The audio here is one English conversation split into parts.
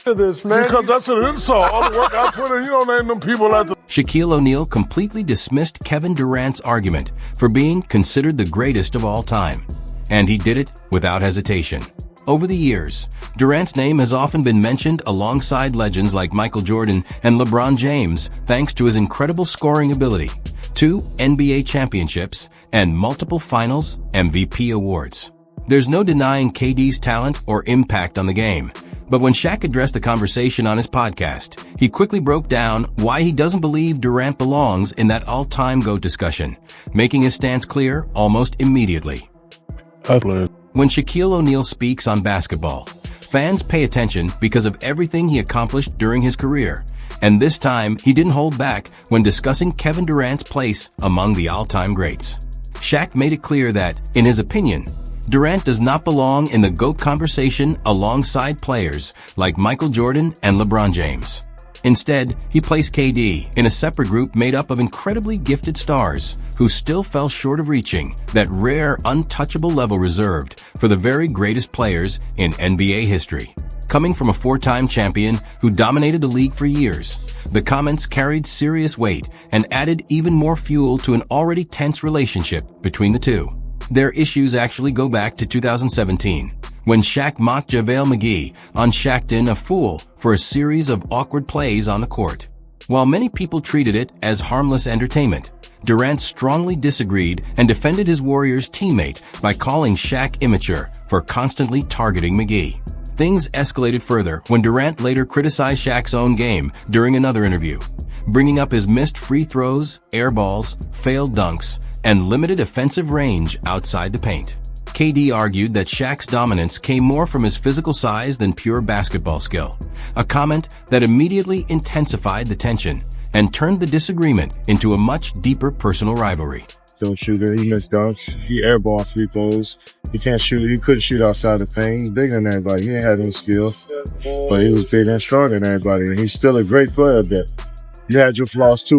for this, man. Because that's an insult. All the work I put in, you don't name them people at the... Shaquille O'Neal completely dismissed Kevin Durant's argument for being considered the greatest of all time. And he did it without hesitation. Over the years, Durant's name has often been mentioned alongside legends like Michael Jordan and LeBron James thanks to his incredible scoring ability, 2 NBA championships, and multiple Finals MVP awards. There's no denying KD's talent or impact on the game, but when Shaq addressed the conversation on his podcast, he quickly broke down why he doesn't believe Durant belongs in that all-time GOAT discussion, making his stance clear almost immediately. When Shaquille O'Neal speaks on basketball, fans pay attention because of everything he accomplished during his career, and this time he didn't hold back when discussing Kevin Durant's place among the all-time greats. Shaq made it clear that, in his opinion, Durant does not belong in the GOAT conversation alongside players like Michael Jordan and LeBron James. Instead, he placed KD in a separate group made up of incredibly gifted stars who still fell short of reaching that rare, untouchable level reserved for the very greatest players in NBA history. Coming from a 4-time champion who dominated the league for years, the comments carried serious weight and added even more fuel to an already tense relationship between the two. Their issues actually go back to 2017, when Shaq mocked JaVale McGee on Shaqtin' a Fool for a series of awkward plays on the court. While many people treated it as harmless entertainment, Durant strongly disagreed and defended his Warriors teammate by calling Shaq immature for constantly targeting McGee. Things escalated further when Durant later criticized Shaq's own game during another interview, bringing up his missed free throws, air balls, failed dunks, and limited offensive range outside the paint. KD argued that Shaq's dominance came more from his physical size than pure basketball skill, a comment that immediately intensified the tension and turned the disagreement into a much deeper personal rivalry. Still a shooter, he missed dunks, he airball free throws, he can't shoot, he couldn't shoot outside the paint, he's bigger than everybody, he didn't have any skills, but he was bigger and stronger than everybody, and he's still a great player that you had your flaws too.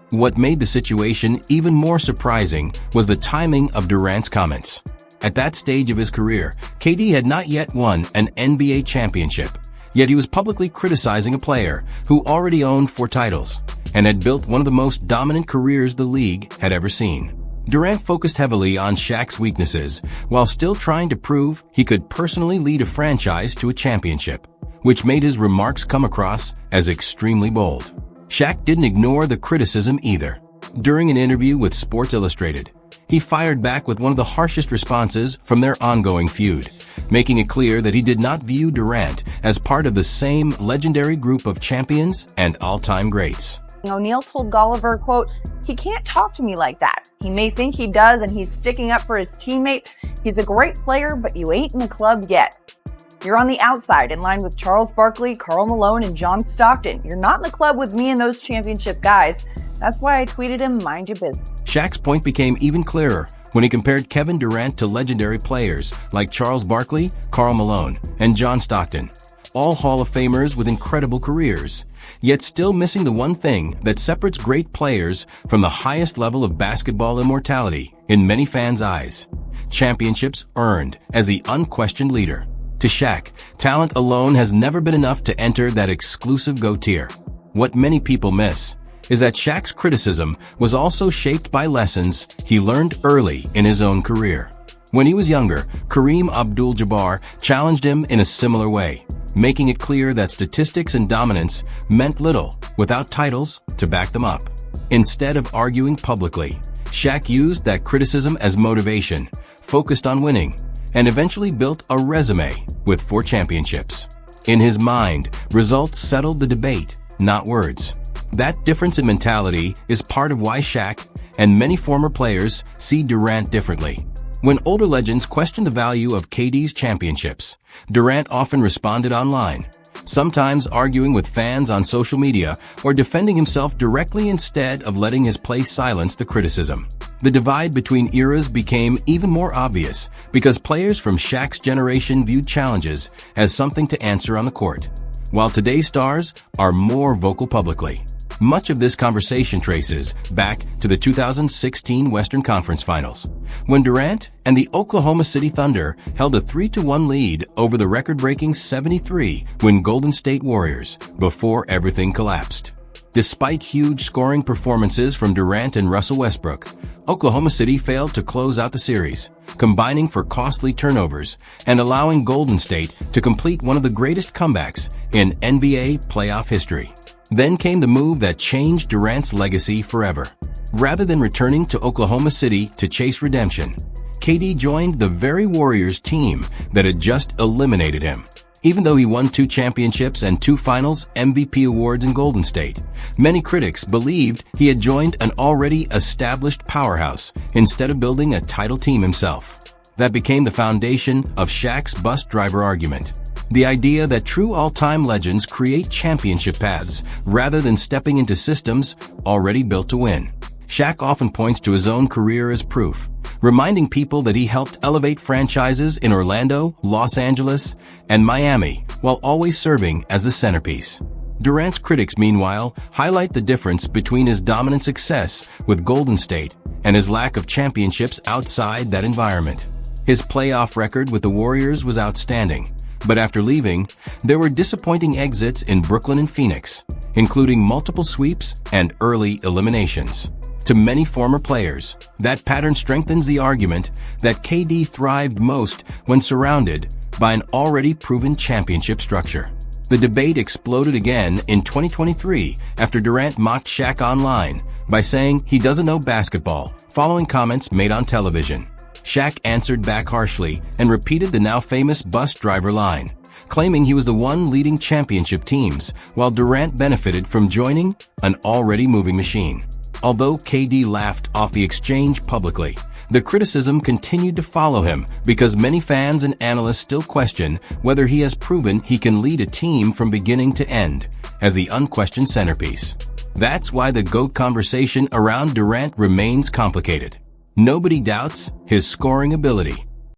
What made the situation even more surprising was the timing of Durant's comments. At that stage of his career, KD had not yet won an NBA championship, yet he was publicly criticizing a player who already owned 4 titles and had built one of the most dominant careers the league had ever seen. Durant focused heavily on Shaq's weaknesses while still trying to prove he could personally lead a franchise to a championship, which made his remarks come across as extremely bold. Shaq didn't ignore the criticism either. During an interview with Sports Illustrated, he fired back with one of the harshest responses from their ongoing feud, making it clear that he did not view Durant as part of the same legendary group of champions and all-time greats. O'Neal told Golliver, quote, "He can't talk to me like that. He may think he does and he's sticking up for his teammate. He's a great player, but you ain't in the club yet. You're on the outside in line with Charles Barkley, Karl Malone, and John Stockton. You're not in the club with me and those championship guys. That's why I tweeted him, mind your business." Shaq's point became even clearer when he compared Kevin Durant to legendary players like Charles Barkley, Karl Malone, and John Stockton, all Hall of Famers with incredible careers, yet still missing the one thing that separates great players from the highest level of basketball immortality in many fans' eyes: championships earned as the unquestioned leader. To Shaq, talent alone has never been enough to enter that exclusive GOAT tier. What many people miss is that Shaq's criticism was also shaped by lessons he learned early in his own career. When he was younger, Kareem Abdul-Jabbar challenged him in a similar way, making it clear that statistics and dominance meant little without titles to back them up. Instead of arguing publicly, Shaq used that criticism as motivation, focused on winning, and eventually built a resume with 4 championships. In his mind, results settled the debate, not words. That difference in mentality is part of why Shaq and many former players see Durant differently. When older legends questioned the value of KD's championships, Durant often responded online, sometimes arguing with fans on social media or defending himself directly instead of letting his place silence the criticism. The divide between eras became even more obvious because players from Shaq's generation viewed challenges as something to answer on the court, while today's stars are more vocal publicly. Much of this conversation traces back to the 2016 Western Conference Finals, when Durant and the Oklahoma City Thunder held a 3-1 lead over the record-breaking 73-win Golden State Warriors before everything collapsed. Despite huge scoring performances from Durant and Russell Westbrook, Oklahoma City failed to close out the series, combining for costly turnovers and allowing Golden State to complete one of the greatest comebacks in NBA playoff history. Then came the move that changed Durant's legacy forever. Rather than returning to Oklahoma City to chase redemption, KD joined the very Warriors team that had just eliminated him. Even though he won 2 championships and 2 Finals MVP awards in Golden State, many critics believed he had joined an already established powerhouse instead of building a title team himself. That became the foundation of Shaq's bus driver argument. The idea that true all-time legends create championship paths rather than stepping into systems already built to win. Shaq often points to his own career as proof, reminding people that he helped elevate franchises in Orlando, Los Angeles, and Miami while always serving as the centerpiece. Durant's critics, meanwhile, highlight the difference between his dominant success with Golden State and his lack of championships outside that environment. His playoff record with the Warriors was outstanding, but after leaving, there were disappointing exits in Brooklyn and Phoenix, including multiple sweeps and early eliminations. To many former players, that pattern strengthens the argument that KD thrived most when surrounded by an already proven championship structure. The debate exploded again in 2023 after Durant mocked Shaq online by saying he doesn't know basketball, following comments made on television. Shaq answered back harshly and repeated the now famous bus driver line, claiming he was the one leading championship teams while Durant benefited from joining an already moving machine. Although KD laughed off the exchange publicly, the criticism continued to follow him because many fans and analysts still question whether he has proven he can lead a team from beginning to end as the unquestioned centerpiece. That's why the GOAT conversation around Durant remains complicated. Nobody doubts his scoring ability,